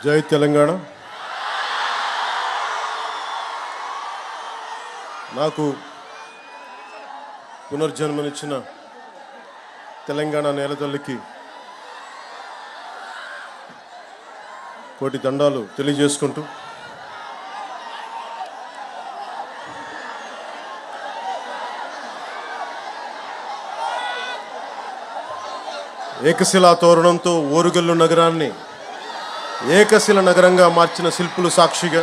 జై తెలంగాణ. నాకు పునర్జన్మనిచ్చిన తెలంగాణ నేలతల్లికి కోటి దండాలు తెలియజేసుకుంటూ ఏకశిలా తోరణంతో ఓరుగల్లు నగరాన్ని ఏకశిల నగరంగా మార్చిన శిల్పులు సాక్షిగా,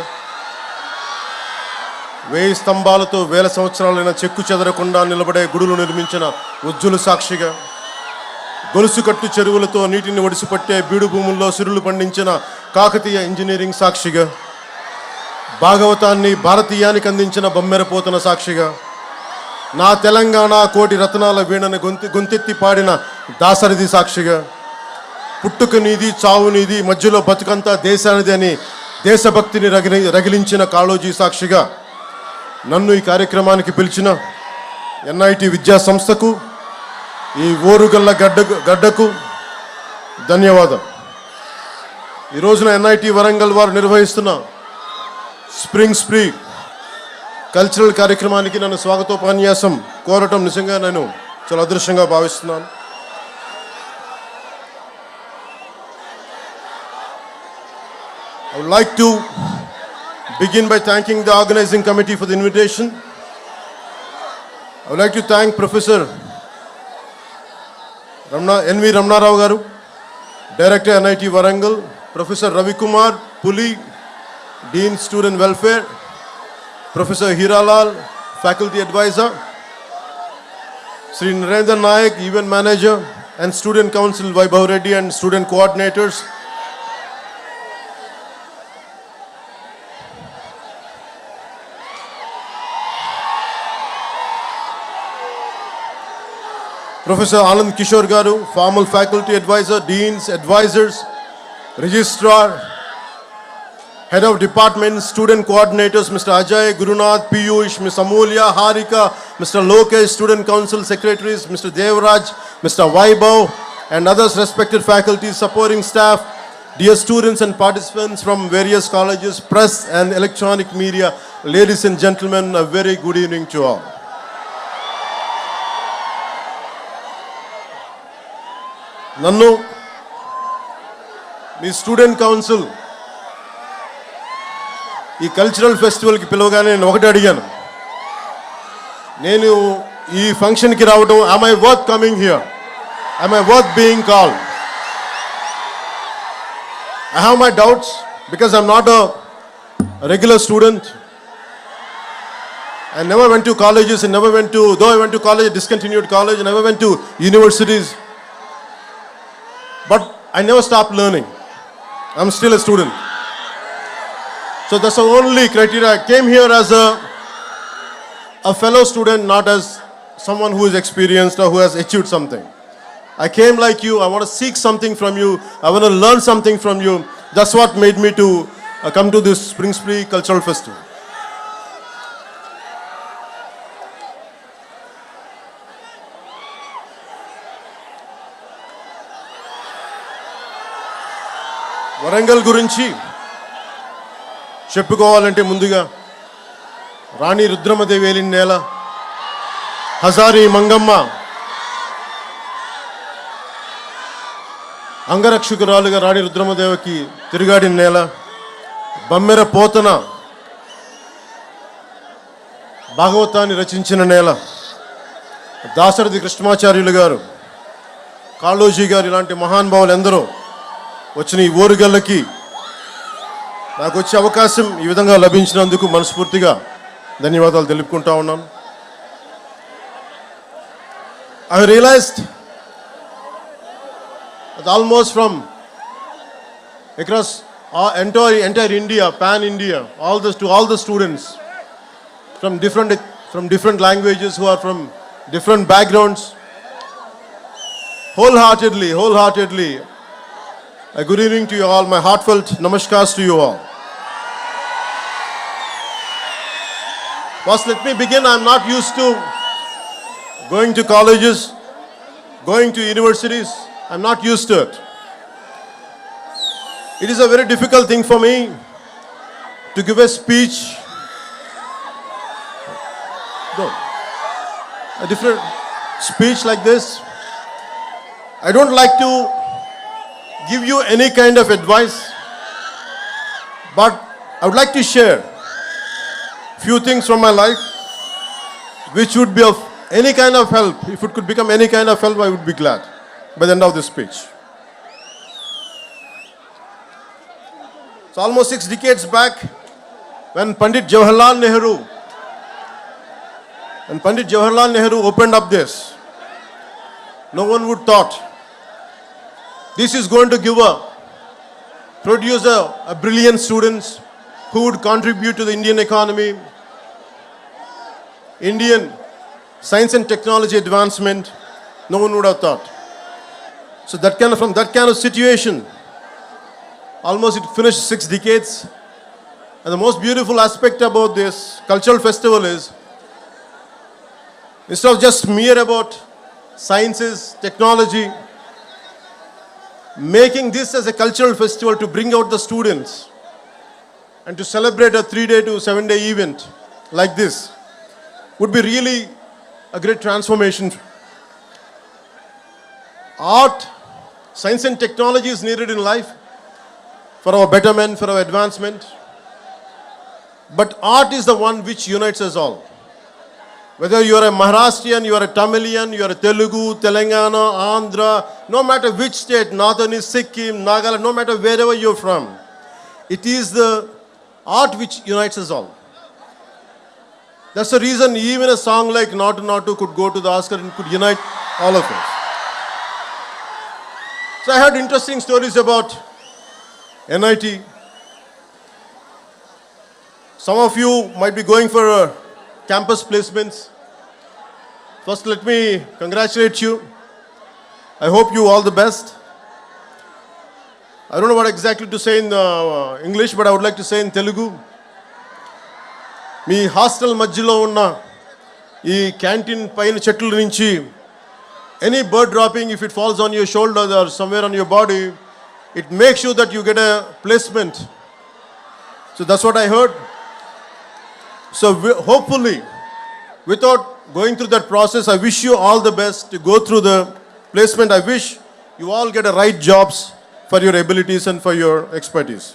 1000 స్తంభాలతో వేల సంవత్సరాలైన చెక్కు చెదరకుండా నిలబడే గుడులు నిర్మించిన ఉజ్జులు సాక్షిగా, గొలుసుకట్టు చెరువులతో నీటిని ఒడిసిపట్టే బీడు భూముల్లో సిరులు పండించిన కాకతీయ ఇంజనీరింగ్ సాక్షిగా, భాగవతాన్ని భారతీయానికి అందించిన బొమ్మెరపోతన సాక్షిగా, నా తెలంగాణ కోటి రత్నాల వీణను గొంతెత్తి పాడిన దాసరిది సాక్షిగా, పుట్టుక నీది చావు నీది మధ్యలో బతుకంతా దేశానిది అని దేశభక్తిని రగిలించిన కాళోజీ సాక్షిగా, నన్ను ఈ కార్యక్రమానికి పిలిచిన ఎన్ఐటి విద్యా సంస్థకు, ఈ ఓరుగల్ల గడ్డకు ధన్యవాదం. ఈ రోజున ఎన్ఐటి వరంగల్ వారు నిర్వహిస్తున్న స్ప్రింగ్ స్ప్రీ కల్చరల్ కార్యక్రమానికి నన్ను స్వాగతోపన్యాసం కోరటం నిజంగా నేను చాలా అదృష్టంగా భావిస్తున్నాను. I would like to begin by thanking the organizing committee for the invitation. I would like to thank Professor N.V. Ramnarao Garu, Director NIT Warangal, Professor Ravi Kumar Puli, Dean Student Welfare, Professor Hiralal, Faculty Advisor, Sri Narendra Nayak, Event Manager, and Student Council Vaibhav Reddy and Student Coordinators, Professor Anand Kishore Garu, Formal Faculty Advisor, Deans, Advisors, Registrar, Head of Department, Student Coordinators, Mr. Ajay, Gurunath, Piyush, Ms. Amulya, Harika, Mr. Lokesh, Student Council Secretaries, Mr. Devraj, Mr. Vaibhav, and others respected faculty, supporting staff, dear students and participants from various colleges, press and electronic media, ladies and gentlemen, a very good evening to all. నన్ను మీ student council ఈ cultural ఫెస్టివల్కి పిలవగానే నేను ఒకటి అడిగాను, నేను ఈ ఫంక్షన్కి రావడం, am I worth coming here? Am I worth being called? I have my doubts because I'm not a regular student. I never went to colleges and never went to, though I went to college, discontinued college, and never went to universities. But I never stopped learning. I'm still a student. So that's the only criteria. I came here as a fellow student, not as someone who is experienced or who has achieved something. I came like you. I want to seek something from you. I want to learn something from you. That's what made me to come to this Spring Spree Cultural Festival. Warangal గురించి చెప్పుకోవాలంటే ముందుగా రాణి రుద్రమదేవి ఏలిన నేల, హజారీ మంగమ్మ అంగరక్షకురాలుగా రాణి రుద్రమదేవికి తిరుగాడిన నేల, బమ్మెర పోతన భాగవతాన్ని రచించిన నేల, దాశరథి కృష్ణమాచార్యులు గారు, కాళోజీ గారు ఇలాంటి మహానుభావులు ఎందరో వచ్చిన ఈ ఓరుగల్లకి నాకు వచ్చే అవకాశం ఈ విధంగా లభించినందుకు మనస్ఫూర్తిగా ధన్యవాదాలు తెలుపుకుంటా ఉన్నాను. I realized that almost from across entire India, pan India, all the students from different languages who are from different backgrounds, wholeheartedly a good evening to you all. My heartfelt namaskars to you all. First, let me begin. I'm not used to going to colleges, going to universities. I'm not used to it. It is a very difficult thing for me to give a speech. No, a different speech like this. I don't like to give you any kind of advice, but I would like to share few things from my life which would be of any kind of help. If it could become any kind of help, I would be glad by the end of this speech. It's almost 6 decades back when Pandit Jawaharlal Nehru opened up this. No one would thought this is going to produce a brilliant students who would contribute to the Indian economy, Indian science and technology advancement. No one would have thought. So from that kind of situation, almost it finished 6 decades. And the most beautiful aspect about this cultural festival is, instead of just mere about sciences, technology, making this as a cultural festival to bring out the students and to celebrate a 3-day to 7-day event like this would be really a great transformation. Art, science and technology is needed in life for our betterment, for our advancement. But art is the one which unites us all. Whether you are a Maharashtrian, you are a Tamilian, you are a Telugu, Telangana, Andhra, no matter which state, northern is Sikkim, Nagaland, no matter wherever you're from, it is the art which unites us all. That's the reason even a song like Natu Natu could go to the Oscar and could unite all of us. So I heard interesting stories about NIT. Some of you might be going for campus placements. First, let me congratulate you. I hope you all the best. I don't know what exactly to say in English, but I would like to say in Telugu. Me hostel మధ్యలో ఉన్న ఈ canteen పైన చెట్ల నుంచి any bird dropping, if it falls on your shoulder or somewhere on your body, it makes sure that you get a placement. So that's what I heard. So hopefully, without going through that process, I wish you all the best to go through the placement. I wish you all get the right jobs for your abilities and for your expertise.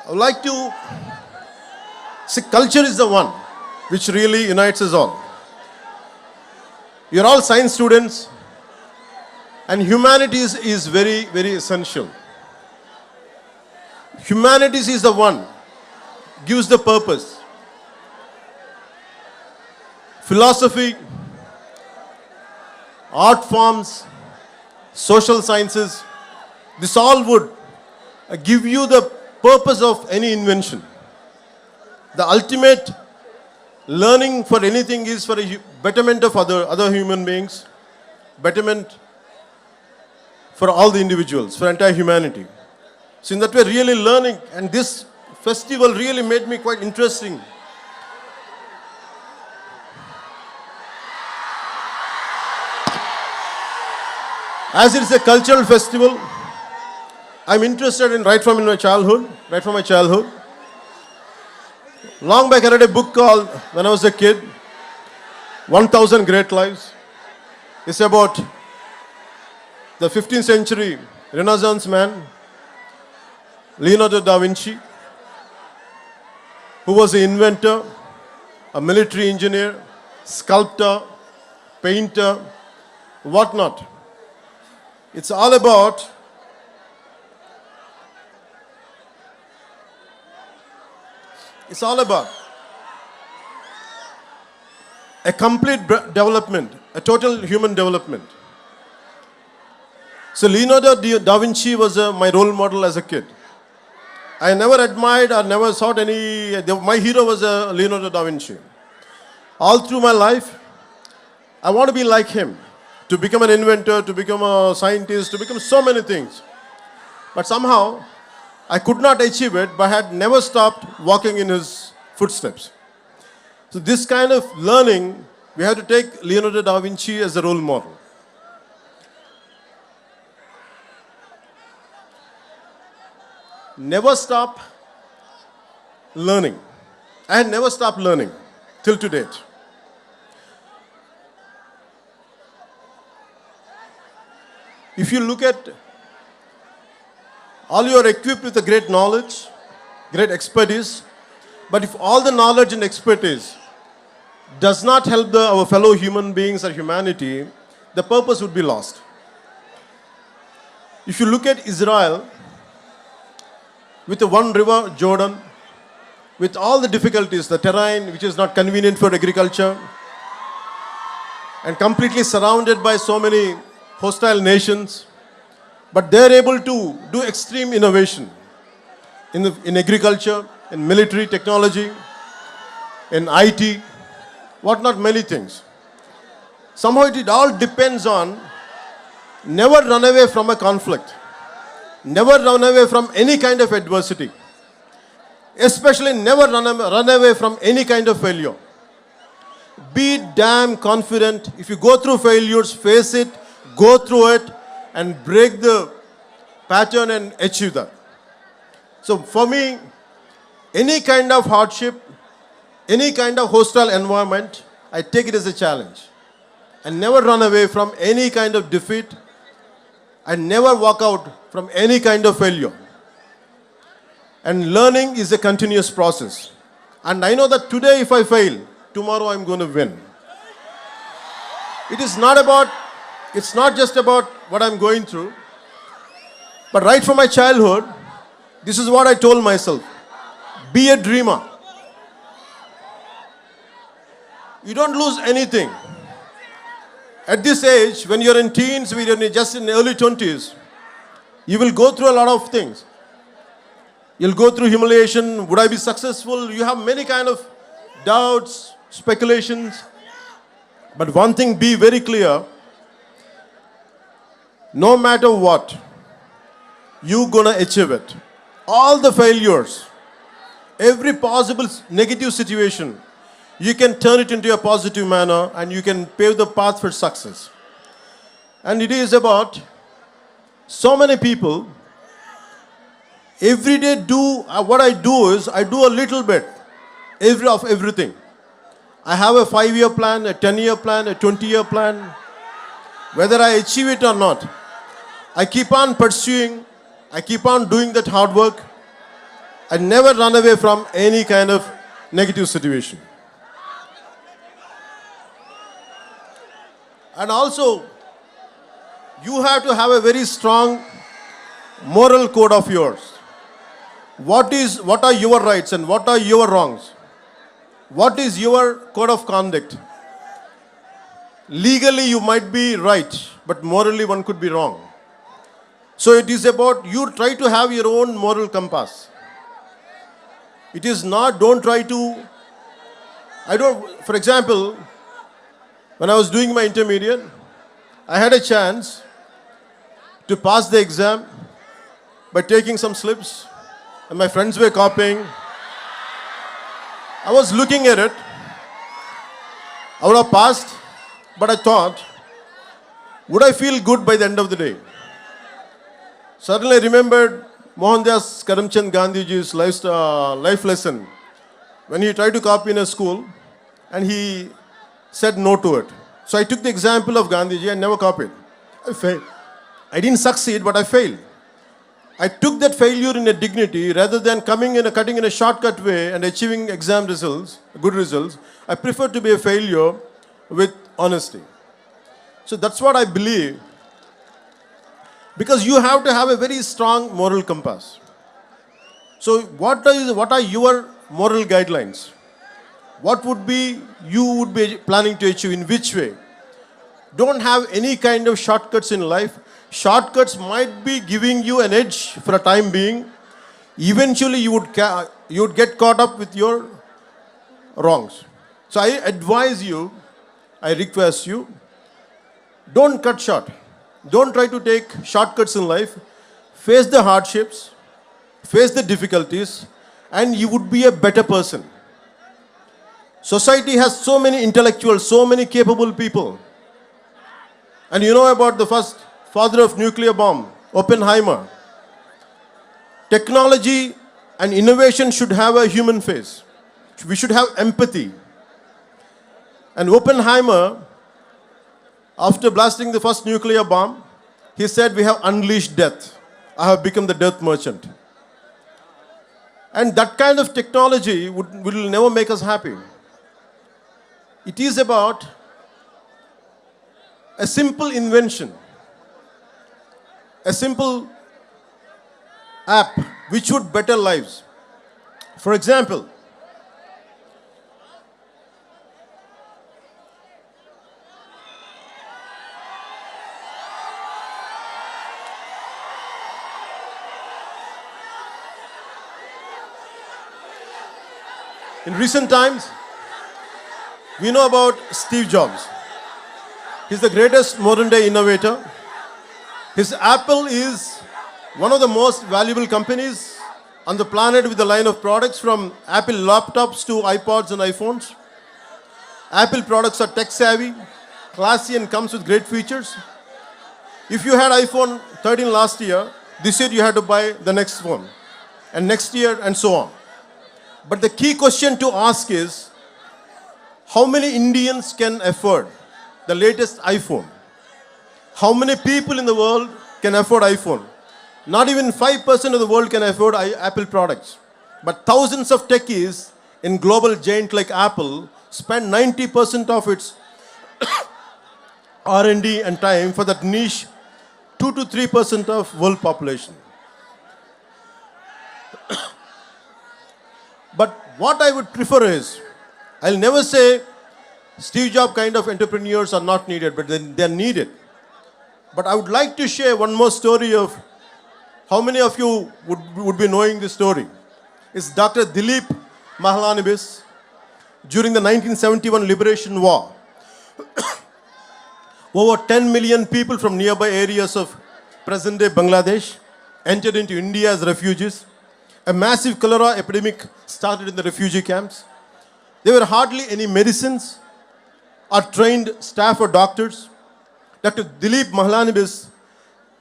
I would like to see, culture is the one which really unites us all. You're all science students, and humanities is very, very essential. Humanities is the one gives the purpose. Philosophy, art forms, social sciences, this all would give you the purpose of any invention. The ultimate learning for anything is for a betterment of other human beings, betterment for all the individuals, for entire humanity. So in that way, really learning, and this festival really made me quite interesting. As it is a cultural festival, I'm interested in right from my childhood. Long back, I read a book called, when I was a kid, 1000 Great Lives. It's about the 15th century Renaissance man, Leonardo da Vinci, who was an inventor, a military engineer, sculptor, painter, whatnot. It's all about a complete development, a total human development. So Leonardo da Vinci was my role model as a kid. I never admired or never sought my hero was Leonardo da Vinci. All through my life, I want to be like him, to become an inventor, to become a scientist, to become so many things. But somehow, I could not achieve it, but I had never stopped walking in his footsteps. So this kind of learning, we have to take Leonardo da Vinci as a role model. never stop learning. I had never stopped learning till to date. If you look at all, you are equipped with a great knowledge, great expertise, but if all the knowledge and expertise does not help our fellow human beings or humanity, the purpose would be lost. If you look at Israel, with the one river, Jordan, with all the difficulties, the terrain which is not convenient for agriculture, and completely surrounded by so many hostile nations, but they're able to do extreme innovation in agriculture, in military technology, in IT, what not many things. Somehow it all depends on never run away from a conflict, never run away from any kind of adversity, especially never run away from any kind of failure. Be damn confident. If you go through failures, face it, go through it, and break the pattern and achieve that. So for me, any kind of hardship, any kind of hostile environment, I take it as a challenge. And never run away from any kind of defeat, and never walk out from any kind of failure. And learning is a continuous process. And I know that today if I fail, tomorrow I'm going to win. It's not just about what I'm going through, but right from my childhood, this is what I told myself. Be a dreamer. You don't lose anything. At this age, when you're in teens, when you're just in the early 20s, you will go through a lot of things. You'll go through humiliation. Would I be successful? You have many kind of doubts, speculations. But one thing, be very clear. No matter what, you're gonna achieve it. All the failures, every possible negative situation, you can turn it into a positive manner and you can pave the path for success. And it is about so many people, every day what I do is, I do a little bit of everything. I have a 5-year plan, a 10-year plan, a 20-year plan. Whether I achieve it or not, I keep on pursuing, I keep on doing that hard work. I never run away from any kind of negative situation. And also, you have to have a very strong moral code of yours. What are your rights and what are your wrongs? What is your code of conduct? Legally, you might be right, but morally, one could be wrong. So it is about you try to have your own moral compass. It is not, for example, when I was doing my intermediate, I had a chance to pass the exam by taking some slips, and my friends were copying. I was looking at it. I would have passed, but I thought, would I feel good by the end of the day? Suddenly I remembered Mohandas Karamchand Gandhiji's life lesson when he tried to copy in a school and he said no to it. So I took the example of Gandhiji and never copied. I failed. I didn't succeed, but I failed. I took that failure in a dignity rather than cutting in a shortcut way and achieving exam results, good results. I prefer to be a failure with honesty. So that's what I believe. Because you have to have a very strong moral compass. So what are your moral guidelines? What you would be planning to achieve, in which way? Don't have any kind of shortcuts in life. Shortcuts might be giving you an edge for a time being. Eventually you would get caught up with your wrongs. So I advise you, I request you, don't cut short. Don't try to take shortcuts in life. Face the hardships, face the difficulties, and you would be a better person. Society has so many intellectuals, so many capable people. And you know about the first father of nuclear bomb, Oppenheimer. Technology and innovation should have a human face. We should have empathy. And Oppenheimer, after blasting the first nuclear bomb, he said, "We have unleashed death. I have become the death merchant." And that kind of technology will never make us happy. It is about a simple invention, a simple app which would better lives. For example, in recent times, we know about Steve Jobs. He's the greatest modern day innovator. His Apple is one of the most valuable companies on the planet with a line of products from Apple laptops to iPods and iPhones. Apple products are tech savvy, classy and comes with great features. If you had iPhone 13 last year, this year you had to buy the next phone, and next year and so on. But the key question to ask is, how many Indians can afford the latest iPhone? How many people in the world can afford iPhone? Not even 5% of the world can afford Apple products. But thousands of techies in global giant like Apple spend 90% of its R&D and time for that niche 2 to 3% of world population. But what I would prefer is, I'll never say Steve Jobs kind of entrepreneurs are not needed, but they're needed. But I would like to share one more story of how many of you would be knowing this story. It's Dr. Dilip Mahlanabis during the 1971 Liberation War. Over 10 million people from nearby areas of present-day Bangladesh entered into India as refugees. A massive cholera epidemic started in the refugee camps. There were hardly any medicines or trained staff or doctors. Dr. Dilip Mahlanabis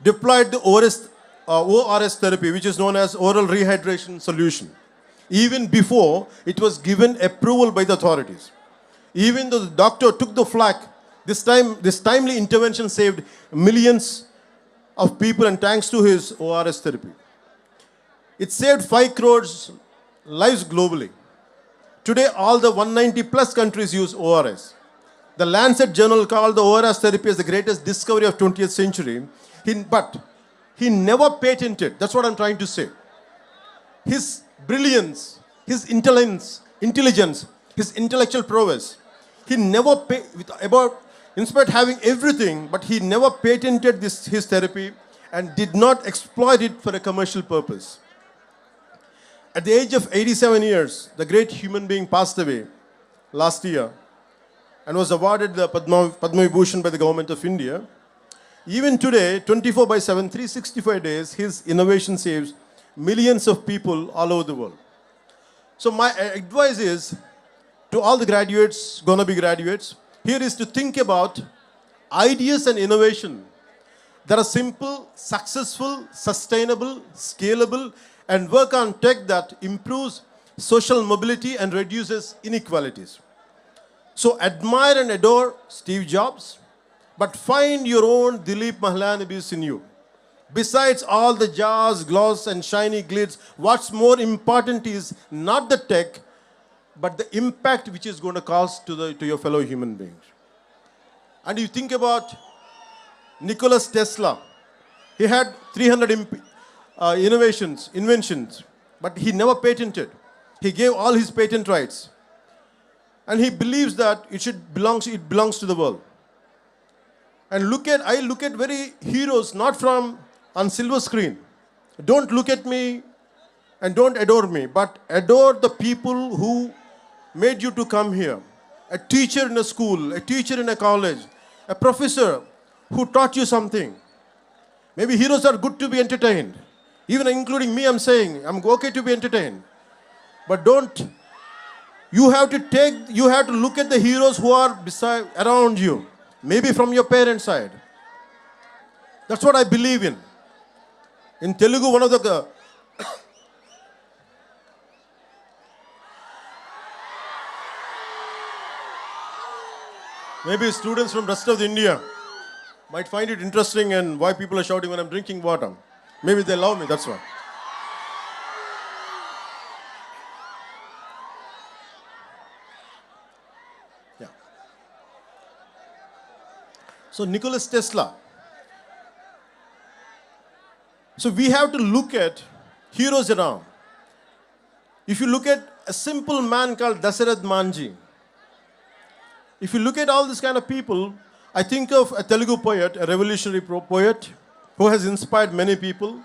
deployed the ORS therapy, which is known as oral rehydration solution, even before it was given approval by the authorities. Even though the doctor took the flak, this timely intervention saved millions of people, and thanks to his ORS therapy. It saved 5 crores lives globally. Today, all the 190 plus countries use ORS. The Lancet journal called the ORS therapy as the greatest discovery of 20th century. But he never patented. That's what I'm trying to say. His brilliance, his intelligence, his intellectual prowess. He never in spite of having everything, but he never patented his therapy and did not exploit it for a commercial purpose. At the age of 87 years, the great human being passed away last year and was awarded the Padma Vibhushan by the government of India. Even today, 24/7, 365 days, his innovation saves millions of people all over the world. So my advice is to all the graduates, gonna be graduates, here is to think about ideas and innovation that are simple, successful, sustainable, scalable, and work on tech that improves social mobility and reduces inequalities. So admire and adore Steve Jobs, but find your own Dilip Mahlanabis in you. Besides all the jazz, gloss, and shiny glitz, what's more important is not the tech, but the impact which is going to cause to your fellow human beings. And you think about Nikola Tesla. He had 300 inventions, but he never patented. He gave all his patent rights. And he believes that it belongs to the world. And I look at very heroes, not from on silver screen. Don't look at me and don't adore me, but adore the people who made you to come here. A teacher in a school, a teacher in a college, a professor who taught you something. Maybe heroes are good to be entertained. Even including me, I'm saying, I'm okay to be entertained. But you have to look at the heroes who are around you. Maybe from your parents' side. That's what I believe in. In Telugu, one of the Maybe students from rest of India might find it interesting and why people are shouting when I'm drinking water. Maybe they love me, that's why. Yeah. So Nicholas Tesla. So we have to look at heroes around. If you look at a simple man called Dasarath Manji, if you look at all these kind of people, I think of a Telugu poet, a revolutionary poet, who has inspired many people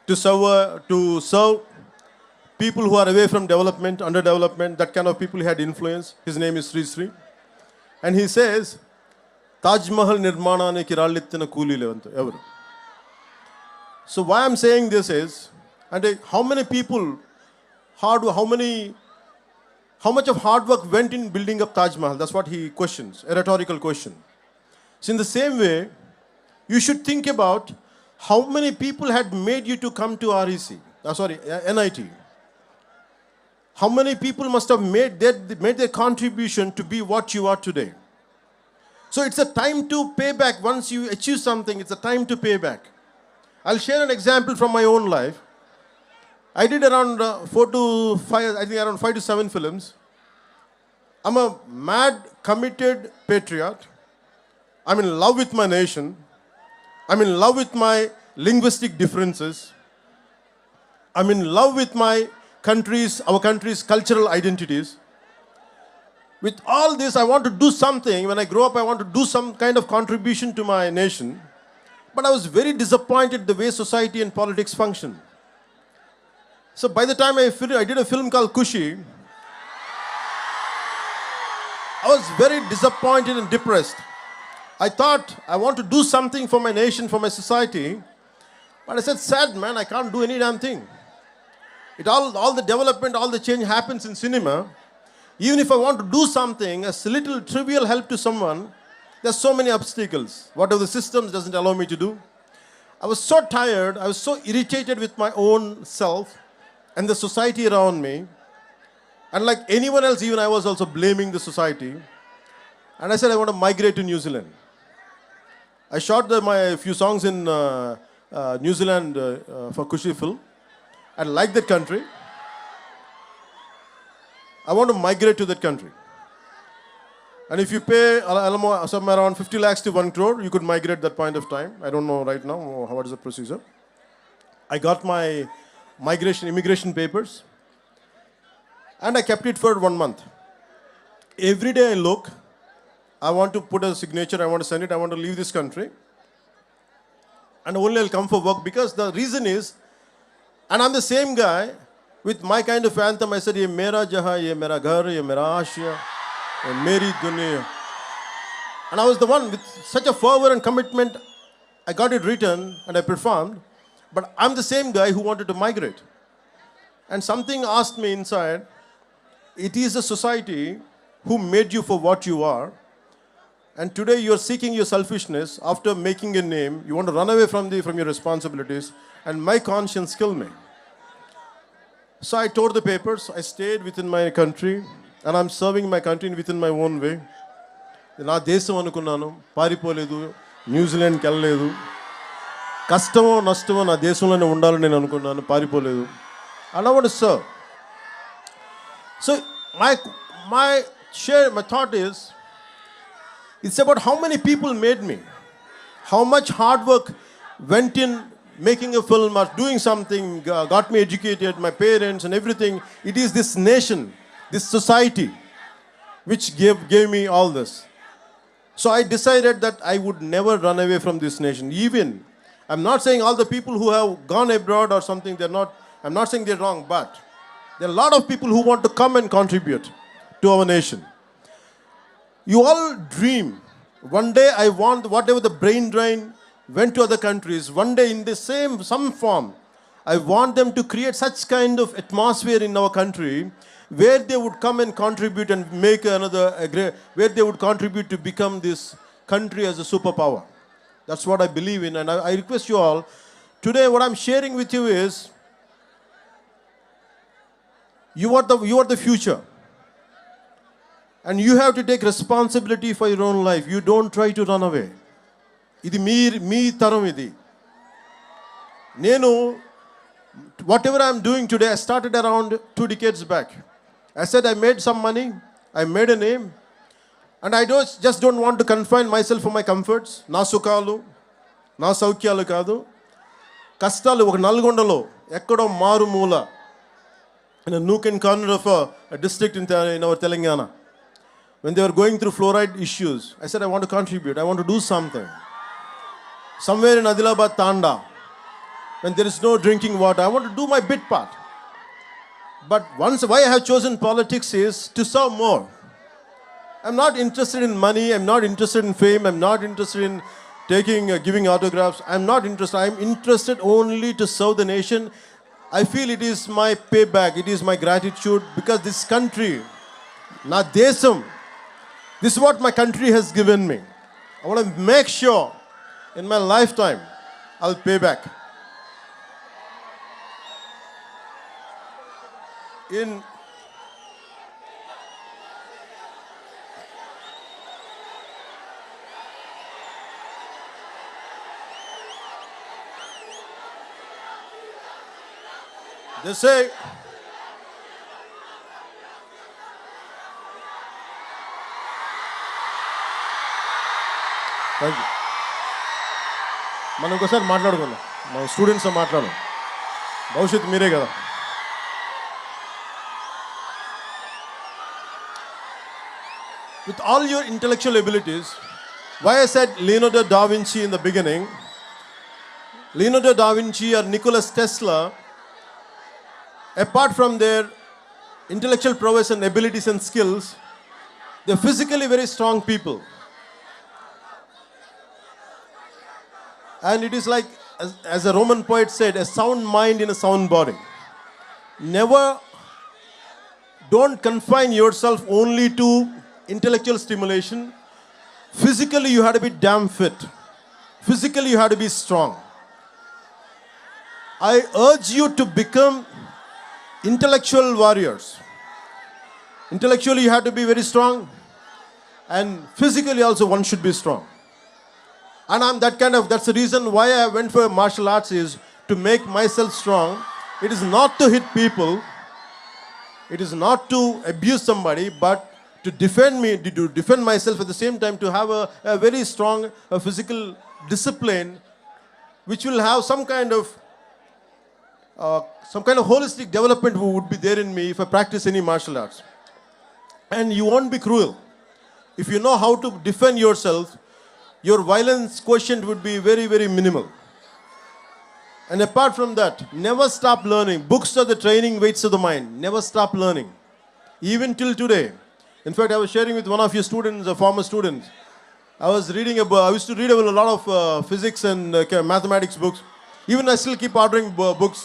to serve people who are away from development, underdevelopment, that kind of people he had influence. His name is Sri Sri. And he says, Taj Mahal nirmananiki rallittina koolile anta evaru. So why I'm saying this is, and how many people, how much of hard work went in building up Taj Mahal? That's what he questions, a rhetorical question. So in the same way, you should think about how many people had made you to come to NIT. How many people must have made their contribution to be what you are today. So it's a time to pay back. Once you achieve something, it's a time to pay back. I'll share an example from my own life. I did around 4 to 5, I think around 5 to 7 films. I'm a mad, committed patriot. I'm in love with my nation. I'm in love with my linguistic differences. I'm in love with our country's cultural identities. With all this, I want to do something. When I grow up, I want to do some kind of contribution to my nation. But I was very disappointed the way society and politics function. So by the time I did a film called Kushi, I was very disappointed and depressed. I thought I want to do something for my nation, for my society. But I said, sad man, I can't do any damn thing. All the development, all the change happens in cinema. Even if I want to do something, a little trivial help to someone, there's so many obstacles. Whatever the systems doesn't allow me to do. I was so tired, I was so irritated with my own self and the society around me. And like anyone else, even I was also blaming the society. And I said, I want to migrate to New Zealand. I shot my few songs in New Zealand for Kushi film. I like that country. I want to migrate to that country. And if you pay somewhere around 50 lakhs to 1 crore, you could migrate that point of time. I don't know right now what is the procedure. I got my immigration papers. And I kept it for 1 month. Every day I look, I want to put a signature, I want to send it, I want to leave this country. And only I'll come for work, because the reason is, and I'm the same guy, with my kind of anthem, I said, ye mera jahan, ye mera ghar, ye mera aashiya, ye meri duniya. And I was the one with such a fervor and commitment, I got it written and I performed. But I'm the same guy who wanted to migrate. And something asked me inside, it is the society who made you for what you are. And today you're seeking your selfishness. After making a name, you want to run away from your responsibilities. And my conscience killed me. So I tore the papers. I stayed within my country. And I'm serving my country within my own way. Na desam anukunnanu, paaripoledu, New Zealand kelaledu. Kastamo nastamo na desamlone undalani nenu anukunnanu, paaripoledu. And I want to serve. So my thought is, it's about how many people made me. How much hard work went in making a film or doing something, got me educated, my parents and everything. It is this nation, this society, which gave me all this. So I decided that I would never run away from this nation. Even, I'm not saying all the people who have gone abroad or something, I'm not saying they're wrong, but there are a lot of people who want to come and contribute to our nation. You all dream. One day I want whatever the brain drain went to other countries, one day in some form, I want them to create such kind of atmosphere in our country where they would come and contribute and make where they would contribute to become this country as a superpower. That's what I believe in, and I request you all, today what I'm sharing with you is, You are the future. And you have to take responsibility for your own life. You don't try to run away. ఇది మీ తరం ఇది. నేను whatever I'm doing today, I started around 2 decades back. I said I made some money, I made a name, and I just don't want to confine myself for my comforts. నా సుఖాలు, నా సౌఖ్యాలు కాదు. కష్టాలు ఒక నల్గొండలో ఎక్కడో మారుమూల in a nook and corner of a district in our Telangana. When they were going through fluoride issues, I said, I want to contribute. I want to do something. Somewhere in Adilabad, Tanda, when there is no drinking water, I want to do my bit part. But why I have chosen politics is to serve more. I'm not interested in money. I'm not interested in fame. I'm not interested in giving autographs. I'm not interested. I'm interested only to serve the nation. I feel it is my payback. It is my gratitude because this country, na desam, this is what my country has given me. I want to make sure in my lifetime I'll pay back. They say, thank you. మనం ఇంకోసారి మాట్లాడుకుందాం. మన స్టూడెంట్స్తో మాట్లాడు. భవిష్యత్తు మీరే కదా. With all your intellectual abilities, why I said Leonardo da Vinci in the beginning, Leonardo da Vinci or Nikola Tesla, apart from their intellectual prowess and abilities and skills, they're physically very strong people. And it is like, as a Roman poet said, a sound mind in a sound body. Don't confine yourself only to intellectual stimulation. Physically, you have to be damn fit. Physically, you have to be strong. I urge you to become intellectual warriors. Intellectually, you have to be very strong, and physically also one should be strong. And that's the reason why I went for martial arts, is to make myself strong. It is not to hit people. It is not to abuse somebody, but to defend myself at the same time, to have a very strong physical discipline, which will have some kind of holistic development would be there in me if I practice any martial arts. And you won't be cruel. If you know how to defend yourself, your violence quotient would be very, very minimal. And apart from that, never stop learning. Books are the training weights of the mind. Never stop learning. Even till today. In fact, I was sharing with one of your students, former students. I used to read a lot of physics and mathematics books. Even I still keep ordering books.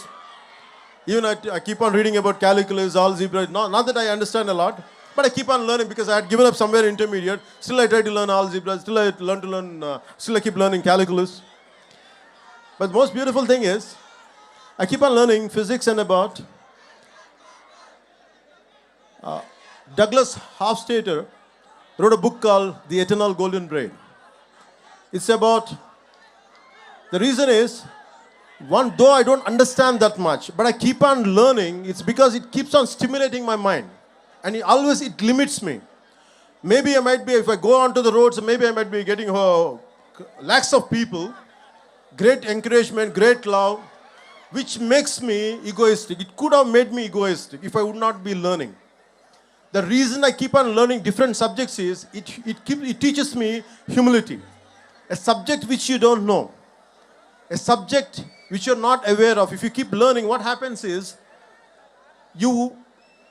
Even I keep on reading about calculus, algebra. Not that I understand a lot, but I keep on learning because I had given up somewhere intermediate. Still I try to learn algebra. Still I keep learning calculus. But the most beautiful thing is, I keep on learning physics and about Douglas Hofstadter wrote a book called The Eternal Golden Brain. It's about, the reason is, though I don't understand that much, but I keep on learning, it's because it keeps on stimulating my mind. And it limits me. Maybe I might be, if I go onto the roads, maybe I might be getting lakhs of people, great encouragement, great love, which makes me egoistic. It could have made me egoistic if I would not be learning. The reason I keep on learning different subjects is, it teaches me humility. A subject which you don't know, a subject which you're not aware of, if you keep learning, what happens is, you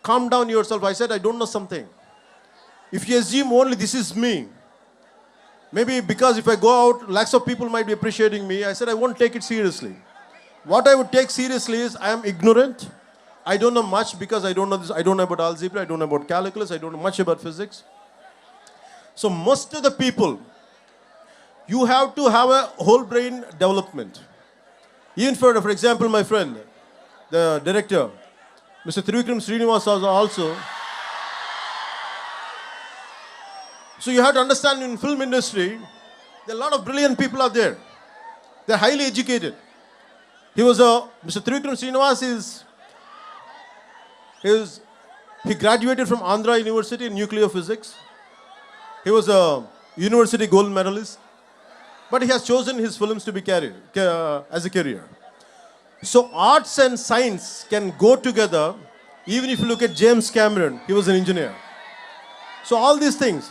calm down yourself. I said, I don't know something. If you assume only this is me, maybe because if I go out, lakhs of people might be appreciating me, I said, I won't take it seriously. What I would take seriously is, I am ignorant. I don't know much because I don't know this. I don't know about algebra. I don't know about calculus. I don't know much about physics. So most of the people, you have to have a whole brain development. Even for example, my friend, the director, Mr. Trivikram Srinivas also. So you have to understand, in film industry, there are a lot of brilliant people out there. They're highly educated. Mr. Trivikram Srinivas he graduated from Andhra University in nuclear physics. He was a university gold medalist. But he has chosen his films to be as a career. So arts and science can go together. Even if you look at James Cameron, he was an engineer. So all these things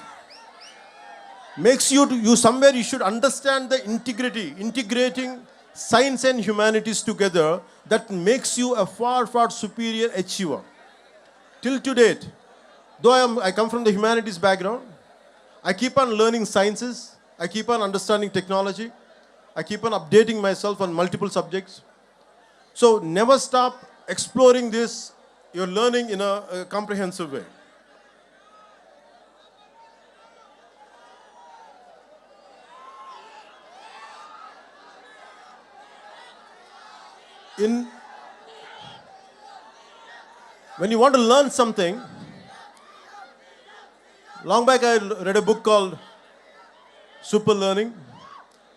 makes you somewhere you should understand the integrating science and humanities together, that makes you a far, far superior achiever. Till to date, though I come from the humanities background, I keep on learning sciences, I keep on understanding technology, I keep on updating myself on multiple subjects. So never stop exploring this, you're learning in a comprehensive way. When you want to learn something, long back I read a book called Super Learning.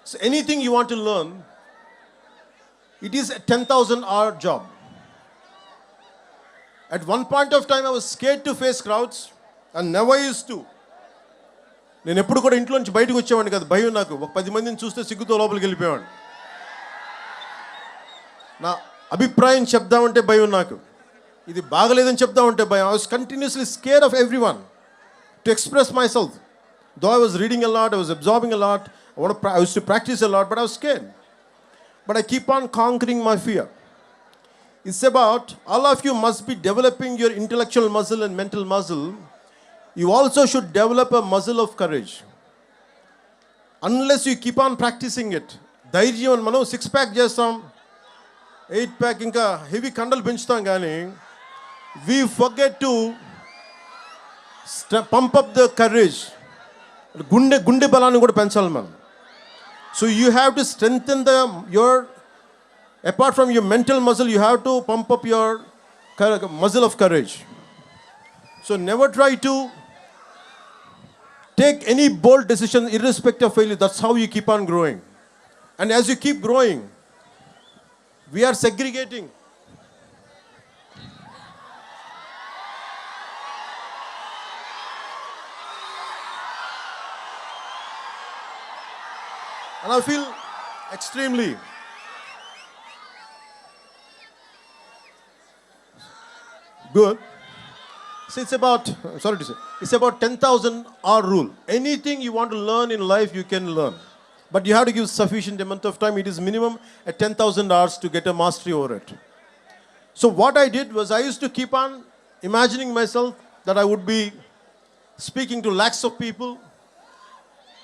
So anything you want to learn, it is a 10,000-hour job. At one point of time, I was scared to face crowds and never used to. నేను ఎప్పుడు కూడా ఇంట్లో నుంచి బయటకు వచ్చేవాడిని కాదు, భయం నాకు. ఒక 10 మందిని చూస్తే సిగ్గుతో లోపలికి వెళ్ళిపోయేవాడిని. నా అభిప్రాయం చెప్దామంటే భయం నాకు. ఇది బాగలేదని చెప్దామంటే భయం. I was continuously scared of everyone to express myself. Though I was reading a lot, I was absorbing a lot, I used to practice a lot, but I was scared. But I keep on conquering my fear. It's about, all of you must be developing your intellectual muscle and mental muscle. You also should develop a muscle of courage. Unless you keep on practicing it. ధైర్యం, మనం 6-pack చేస్తాం, 8-pack ఇంకా heavy కండలు పెంచుతాం, కానీ we forget to pump up the courage. గుండె బలాన్ని కూడా పెంచాలి మనం. So you have to strengthen apart from your mental muscle, you have to pump up your muscle of courage. So never try to take any bold decision irrespective of failure. That's how you keep on growing. And as you keep growing, we are segregating. And I feel extremely good. So it's about 10,000-hour rule. Anything you want to learn in life, you can learn. But you have to give sufficient amount of time. It is minimum at 10,000 hours to get a mastery over it. So what I did was, I used to keep on imagining myself that I would be speaking to lakhs of people.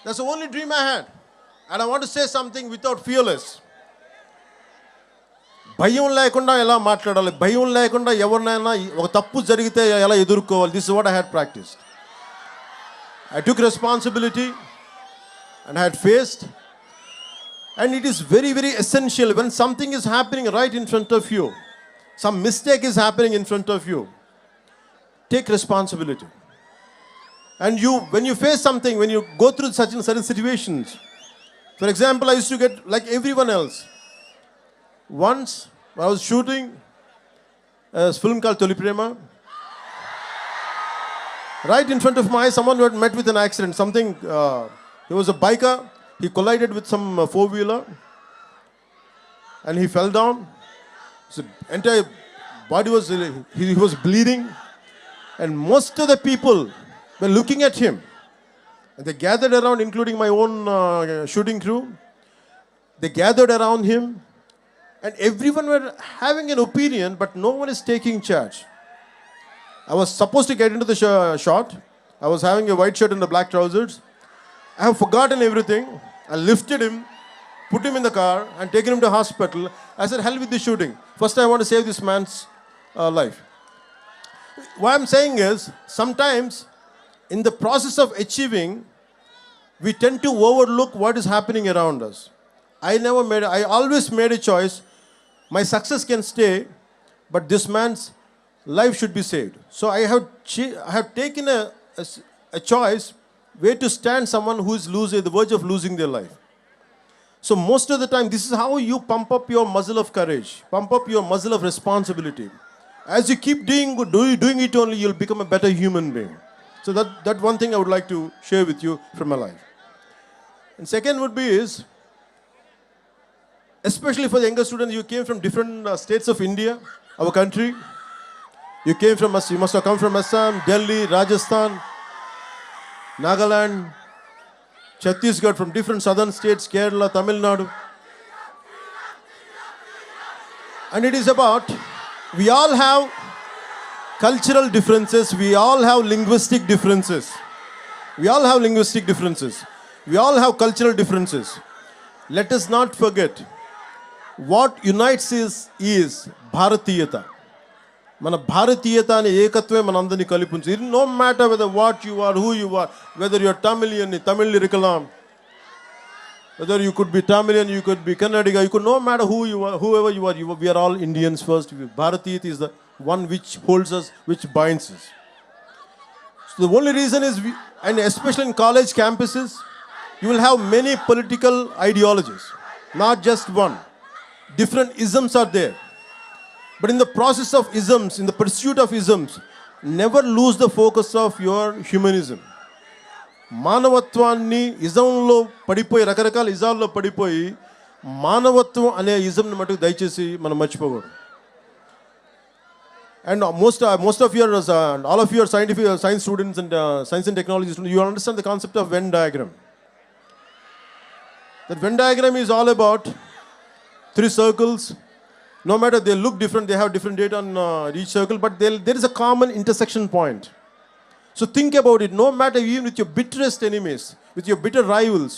That's the only dream I had. And I want to say something without fearless. భయం లేకుండా ఎలా మాట్లాడాలి, భయం లేకుండా ఎవరినైనా ఒక తప్పు జరిగితే ఎలా ఎదుర్కోవాలి. This is what I had practiced. I took responsibility and I had faced. And it is very, very essential when something is happening right in front of you, some mistake is happening in front of you, take responsibility. And when you face something, when you go through certain situations, for example, I used to get like everyone else. Once I was shooting a film called Toli Prema. Right in front of my eyes, someone had met with an accident. He was a biker. He collided with some four-wheeler and he fell down. His entire body he was bleeding. And most of the people were looking at him. And they gathered around, including my own shooting crew. They gathered around him. And everyone were having an opinion, but no one is taking charge. I was supposed to get into the shot. I was having a white shirt and the black trousers. I have forgotten everything. I lifted him, put him in the car, and taken him to hospital. I said, hell with the shooting. First, I want to save this man's life. What I'm saying is, sometimes in the process of achieving, we tend to overlook what is happening around us. I always made a choice. My success can stay, but this man's life should be saved. So I have taken a choice where to stand someone who is at the verge of losing their life. So most of the time, this is how you pump up your muscle of courage, pump up your muscle of responsibility. As you keep doing it only, you'll become a better human being. So that one thing I would like to share with you from my life. And second would be is, especially for the younger students, you came from different states of India, our country. You must have come from Assam, Delhi, Rajasthan, Nagaland, Chhattisgarh, from different southern states, Kerala, Tamil Nadu. And it is about, we all have cultural differences, we all have linguistic differences. We all have linguistic differences. We all have cultural differences. Let us not forget, what unites is Bharatiyata. మన భారతీయత అనే ఏకత్వమే మనందరినీ కలిపించు. No matter whether what you are, who you are, whether you are Tamilian, Tamil ఇరుకలాం, whether you could be Tamilian, you could be Kannadiga, you could no matter who you are, whoever you are, we are all Indians first. Bharatiyata is the one which holds us, which binds us. So the only reason is, and especially in college campuses, you will have many political ideologies, not just one. Different isms are there. But in the process of isms, in the pursuit of isms, never lose the focus of your humanism. మానవత్వాన్ని ఇజంలో పడిపోయి, రకరకాల ఇజాల్లో పడిపోయి, మానవత్వం అనే ఇజంని మటుకు దయచేసి మనం మర్చిపోకూడదు. And most of your, all of your science students and science and technology students, you understand the concept of Venn diagram. That Venn diagram is all about three circles. No matter they look different, they have different data on each circle, but there is a common intersection point. So think about it. No matter, even with your bitterest enemies, with your bitter rivals,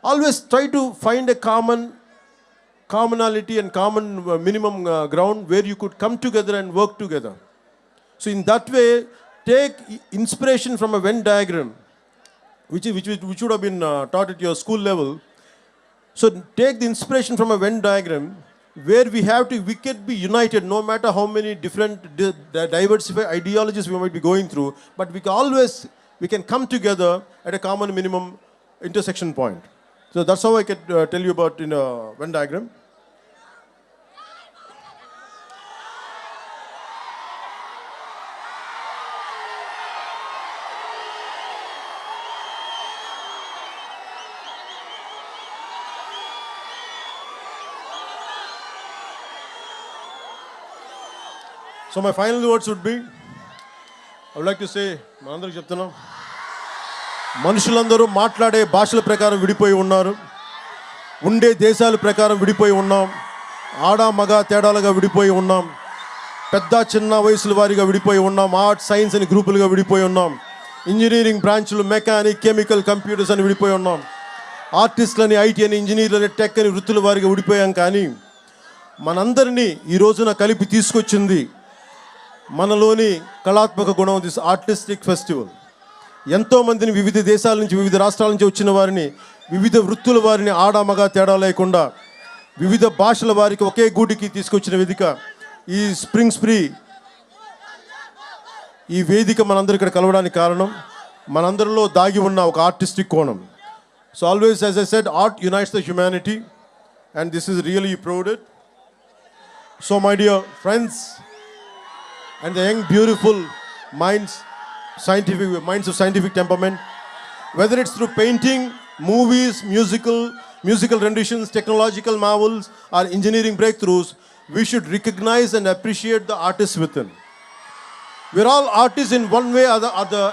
always try to find a commonality and common minimum ground where you could come together and work together. So in that way, take inspiration from a Venn diagram, which would have been taught at your school level. So take the inspiration from a Venn diagram, where we can be united no matter how many different diversified ideologies we might be going through, but we can come together at a common minimum intersection point. So that's how I can tell you about in a Venn diagram. So my final words would be, I would like to say, మనందరికి చెప్తున్నాం, మనుషులందరూ మాట్లాడే భాషల ప్రకారం విడిపోయి ఉన్నారు, ఉండే దేశాల ప్రకారం విడిపోయి ఉన్నాం, ఆడ మగ తేడాలుగా విడిపోయి ఉన్నాం, పెద్ద చిన్న వయసుల వారిగా విడిపోయి ఉన్నాం, ఆర్ట్స్ సైన్స్ అని గ్రూపులుగా విడిపోయి ఉన్నాం, ఇంజనీరింగ్ బ్రాంచ్లు మెకానిక్ కెమికల్ కంప్యూటర్స్ అని విడిపోయి ఉన్నాం, ఆర్టిస్టులని ఐటీ అని ఇంజనీర్లని టెక్ అని వృత్తుల వారిగా విడిపోయాం. కానీ మనందరినీ ఈ రోజున కలిపి తీసుకొచ్చింది మనలోని కళాత్మక గుణం, దిస్ ఆర్టిస్టిక్ ఫెస్టివల్. ఎంతోమందిని వివిధ దేశాల నుంచి, వివిధ రాష్ట్రాల నుంచి వచ్చిన వారిని, వివిధ వృత్తుల వారిని ఆడ మగ తేడా లేకుండా వివిధ భాషల వారికి ఒకే గూటికి తీసుకొచ్చిన వేదిక ఈ స్ప్రింగ్ స్ప్రీ. ఈ వేదిక మనందరూ ఇక్కడ కలవడానికి కారణం మనందరిలో దాగి ఉన్న ఒక ఆర్టిస్టిక్ కోణం. So always, as I said, art unites the humanity, and this is really proved. So my dear friends and the young beautiful minds of scientific temperament, whether it's through painting, movies, musical renditions, technological marvels, or engineering breakthroughs, we should recognize and appreciate the artists within. We're all artists in one way or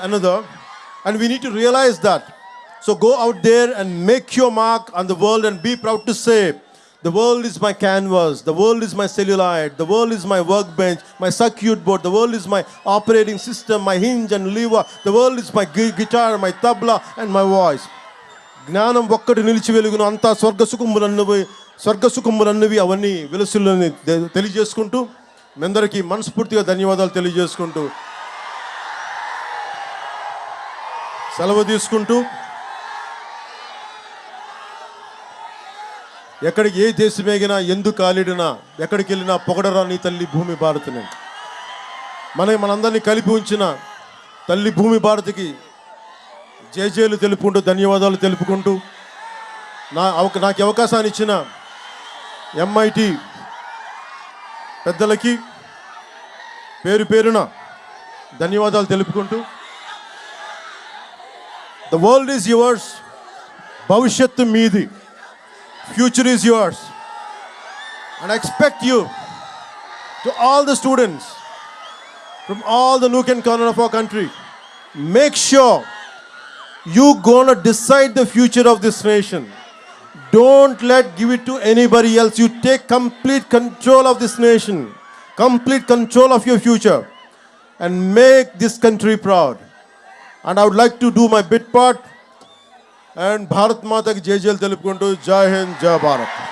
another, and we need to realize that. So go out there and make your mark on the world and be proud to say, the world is my canvas, the world is my celluloid, the world is my workbench, my circuit board, the world is my operating system, my hinge and lever, the world is my guitar, my tabla and my voice. జ్ఞానం ఒక్కటి నిలిచి వెలుగును, అంతా స్వర్గసుఖములన్నవి అవన్నీ వెలుసులని తెలియజేసుకుంటూ, మీ అందరికీ మనస్ఫూర్తిగా ధన్యవాదాలు తెలియజేసుకుంటూ సెలవు తీసుకుంటూ, ఎక్కడికి ఏ దేశమేగినా, ఎందు కాలిడినా, ఎక్కడికి వెళ్ళినా పొగడరా నీ తల్లి భూమి భారతని. మనందరినీ కలిపి ఉంచిన తల్లి భూమి భారతికి జేజేలు తెలుపుకుంటూ ధన్యవాదాలు తెలుపుకుంటూ నాకు అవకాశాన్ని ఇచ్చిన ఎంఐటి పెద్దలకి పేరు పేరున ధన్యవాదాలు తెలుపుకుంటూ ద వరల్డ్ ఈజ్ యువర్స్, భవిష్యత్తు మీది, future is yours. And I expect you to all the students from all the nook and corner of our country, make sure you gonna decide the future of this nation. Don't give it to anybody else. You take complete control of this nation, complete control of your future, and make this country proud. And I would like to do my bit part, and Bharat Mata ki jai jai telupukuntu, Jai Hind, Jai Bharat.